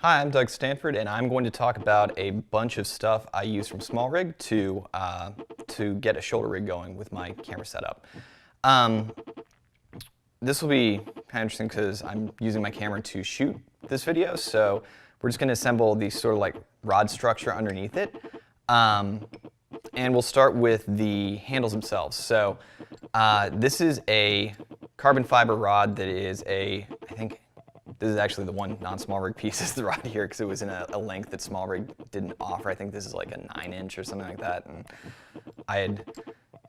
Hi, I'm Doug Stanford, and I'm going to talk about a bunch of stuff I use from SmallRig to get a shoulder rig going with my camera setup. This will be kind of interesting because I'm using my camera to shoot this video, so we're just going to assemble the sort of like rod structure underneath it. And we'll start with the handles themselves. So this is a carbon fiber rod that is I think this is actually the one non-SmallRig piece is the rod here because it was in a length that SmallRig didn't offer. I think this is like a 9-inch or something like that. And I had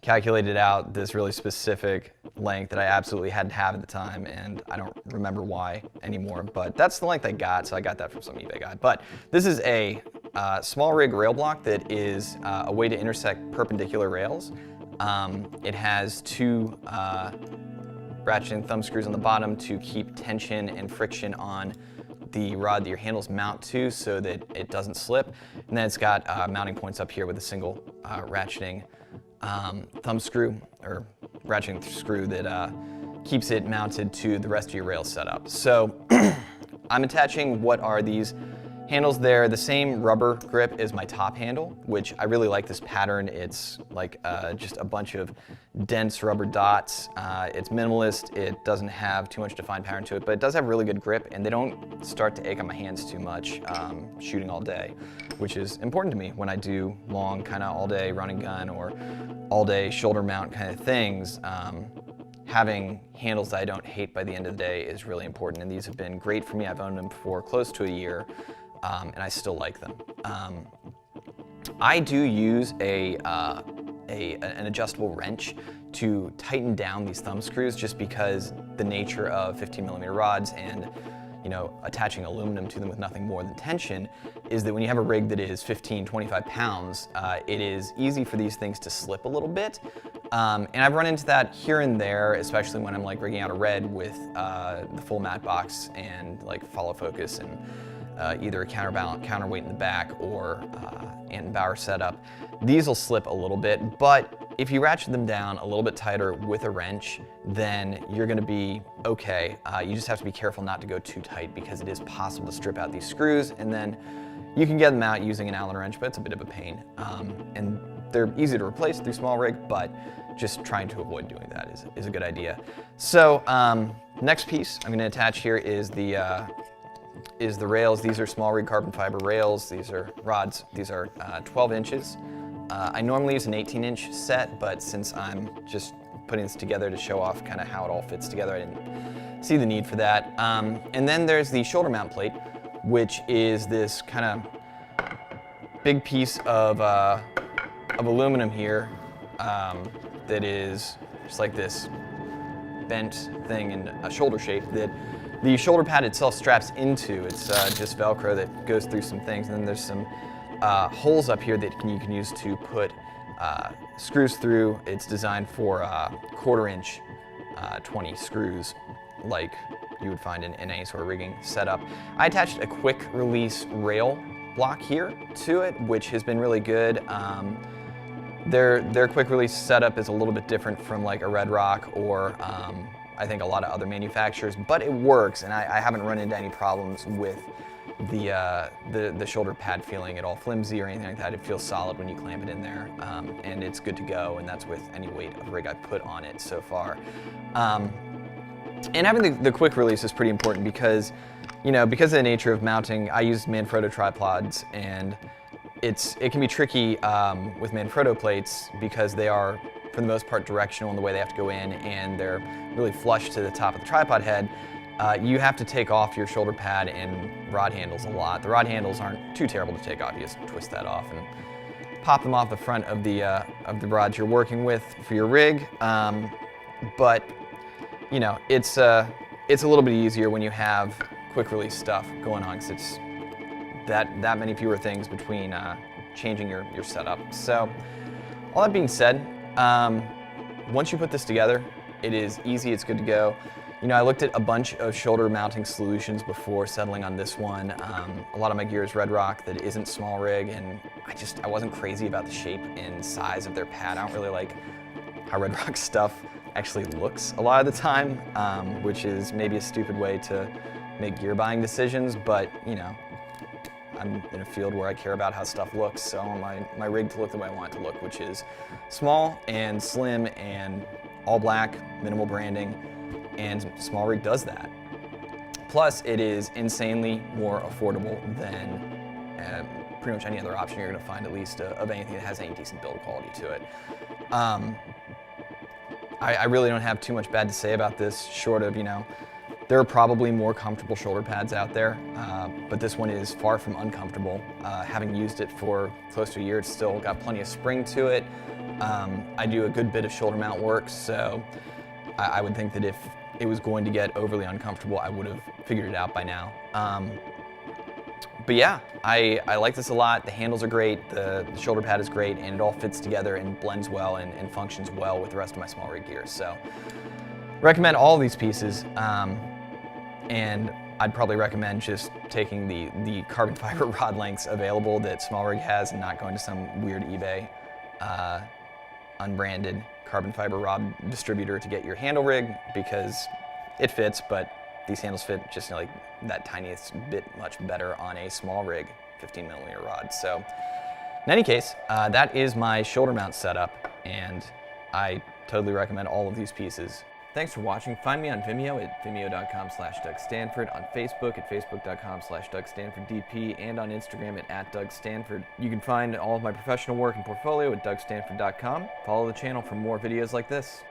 calculated out this really specific length that I absolutely had to have at the time, and I don't remember why anymore, but that's the length I got, so I got that from some eBay guy. But this is a SmallRig rail block that is a way to intersect perpendicular rails. It has two ratcheting thumb screws on the bottom to keep tension and friction on the rod that your handles mount to so that it doesn't slip. And then it's got mounting points up here with a single ratcheting thumb screw, or ratcheting screw that keeps it mounted to the rest of your rail setup. So I'm attaching what are these handles there, the same rubber grip as my top handle, which I really like this pattern. It's like just a bunch of dense rubber dots. It's minimalist, it doesn't have too much defined pattern to it, but it does have really good grip, and they don't start to ache on my hands too much shooting all day, which is important to me when I do long kind of all day run and gun or all day shoulder mount kind of things. Having handles that I don't hate by the end of the day is really important, and these have been great for me. I've owned them for close to a year. And I still like them. I do use an adjustable wrench to tighten down these thumb screws, just because the nature of 15mm rods and attaching aluminum to them with nothing more than tension is that when you have a rig that is 15-25 pounds, it is easy for these things to slip a little bit. And I've run into that here and there, especially when I'm like rigging out a red with the full matte box and like follow focus and either a counterweight in the back or and bower setup. These will slip a little bit, but if you ratchet them down a little bit tighter with a wrench, then you're going to be okay. You just have to be careful not to go too tight, because it is possible to strip out these screws, and then you can get them out using an Allen wrench, but it's a bit of a pain. And they're easy to replace through SmallRig, but just trying to avoid doing that is a good idea. So next piece I'm going to attach here is the rails. These are SmallRig carbon fiber rails. These are rods. These are 12 inches. I normally use an 18-inch set, but since I'm just putting this together to show off kind of how it all fits together, I didn't see the need for that. And then there's the shoulder mount plate, which is this kind of big piece of aluminum here that is just like this bent thing in a shoulder shape that the shoulder pad itself straps into. It's just Velcro that goes through some things, and then there's some holes up here that you can use to put screws through. It's designed for 1/4-inch 20 screws, like you would find in any sort of rigging setup. I attached a quick release rail block here to it, which has been really good. Their quick release setup is a little bit different from like a Red Rock or I think a lot of other manufacturers, but it works, and I haven't run into any problems with the shoulder pad feeling at all flimsy or anything like that. It feels solid when you clamp it in there, and it's good to go, and that's with any weight of rig I put on it so far. And having the quick release is pretty important because, because of the nature of mounting, I use Manfrotto tripods, and it can be tricky with Manfrotto plates because they are, for the most part, directional in the way they have to go in, and they're really flush to the top of the tripod head. You have to take off your shoulder pad and rod handles a lot. The rod handles aren't too terrible to take off. You just twist that off and pop them off the front of the rods you're working with for your rig. But it's a little bit easier when you have quick release stuff going on, because it's that many fewer things between changing your setup. So all that being said, once you put this together, it is easy, it's good to go. I looked at a bunch of shoulder mounting solutions before settling on this one. A lot of my gear is Red Rock that isn't SmallRig, and I wasn't crazy about the shape and size of their pad. I don't really like how Red Rock stuff actually looks a lot of the time, which is maybe a stupid way to make gear buying decisions, but I'm in a field where I care about how stuff looks, so I want my rig to look the way I want it to look, which is small and slim and all black, minimal branding, and SmallRig does that. Plus, it is insanely more affordable than pretty much any other option you're going to find, at least of anything that has any decent build quality to it. I really don't have too much bad to say about this, short of, there are probably more comfortable shoulder pads out there, but this one is far from uncomfortable. Having used it for close to a year, it's still got plenty of spring to it. I do a good bit of shoulder mount work, so I would think that if it was going to get overly uncomfortable, I would have figured it out by now. But yeah, I like this a lot. The handles are great, the shoulder pad is great, and it all fits together and blends well and functions well with the rest of my SmallRig gear. So recommend all of these pieces, and I'd probably recommend just taking the carbon fiber rod lengths available that SmallRig has and not going to some weird eBay unbranded carbon fiber rod distributor to get your handle rig, because it fits, but these handles fit just like that tiniest bit much better on a SmallRig 15mm rod. So in any case, that is my shoulder mount setup, and I totally recommend all of these pieces. Thanks for watching. Find me on Vimeo at vimeo.com/DougStanford, on Facebook at facebook.com/DougStanfordDP, and on Instagram at DougStanford. You can find all of my professional work and portfolio at DougStanford.com. Follow the channel for more videos like this.